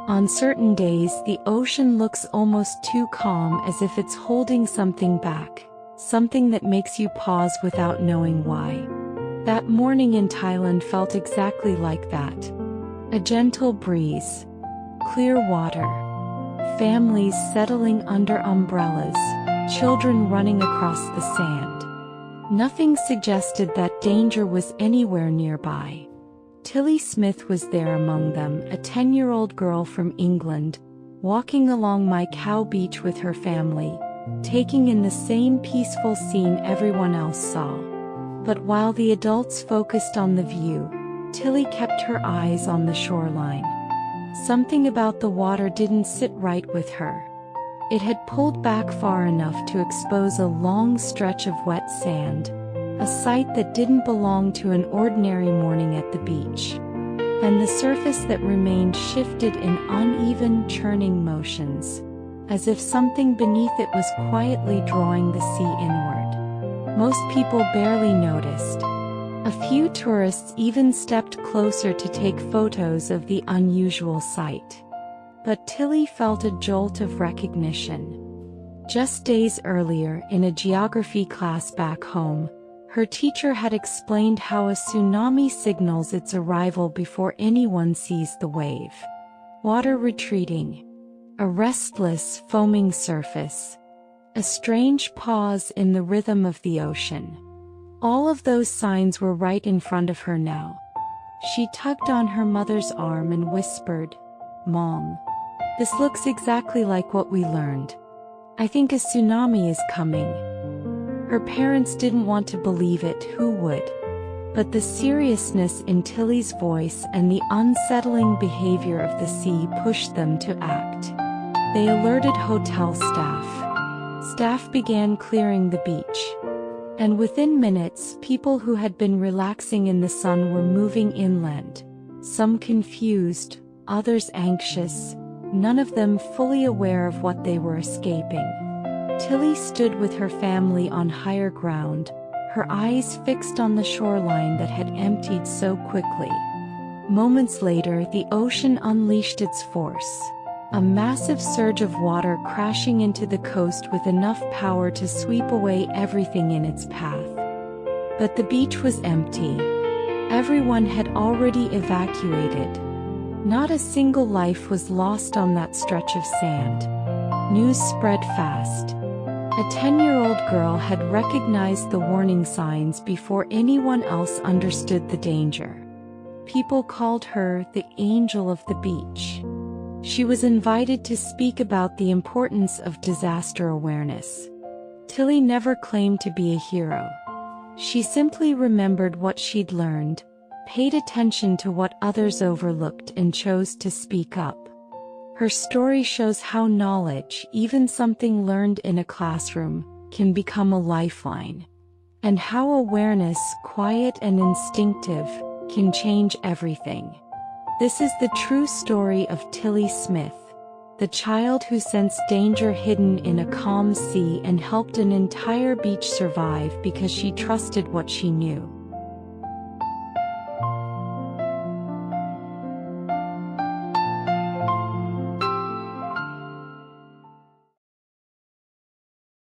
On certain days, the ocean looks almost too calm, as if it's holding something back, something that makes you pause without knowing why. That morning in Thailand felt exactly like that. A gentle breeze, clear water, families settling under umbrellas, children running across the sand. Nothing suggested that danger was anywhere nearby. Tilly Smith was there among them, a 10-year-old girl from England, walking along Mai Khao Beach with her family, taking in the same peaceful scene everyone else saw. But while the adults focused on the view, Tilly kept her eyes on the shoreline. Something about the water didn't sit right with her. It had pulled back far enough to expose a long stretch of wet sand, a sight that didn't belong to an ordinary morning at the beach. And the surface that remained shifted in uneven, churning motions, as if something beneath it was quietly drawing the sea inward. Most people barely noticed. A few tourists even stepped closer to take photos of the unusual sight. But Tilly felt a jolt of recognition. Just days earlier, in a geography class back home, her teacher had explained how a tsunami signals its arrival before anyone sees the wave. Water retreating. A restless, foaming surface. A strange pause in the rhythm of the ocean. All of those signs were right in front of her now. She tugged on her mother's arm and whispered, "Mom, this looks exactly like what we learned. I think a tsunami is coming." Her parents didn't want to believe it, who would? But the seriousness in Tilly's voice and the unsettling behavior of the sea pushed them to act. They alerted hotel staff. Staff began clearing the beach. And within minutes, people who had been relaxing in the sun were moving inland. Some confused, others anxious, none of them fully aware of what they were escaping. Tilly stood with her family on higher ground, her eyes fixed on the shoreline that had emptied so quickly. Moments later, the ocean unleashed its force. A massive surge of water crashing into the coast with enough power to sweep away everything in its path. But the beach was empty. Everyone had already evacuated. Not a single life was lost on that stretch of sand. News spread fast. A 10-year-old girl had recognized the warning signs before anyone else understood the danger. People called her the Angel of the Beach. She was invited to speak about the importance of disaster awareness. Tilly never claimed to be a hero. She simply remembered what she'd learned, paid attention to what others overlooked, and chose to speak up. Her story shows how knowledge, even something learned in a classroom, can become a lifeline. And how awareness, quiet and instinctive, can change everything. This is the true story of Tilly Smith, the child who sensed danger hidden in a calm sea and helped an entire beach survive because she trusted what she knew.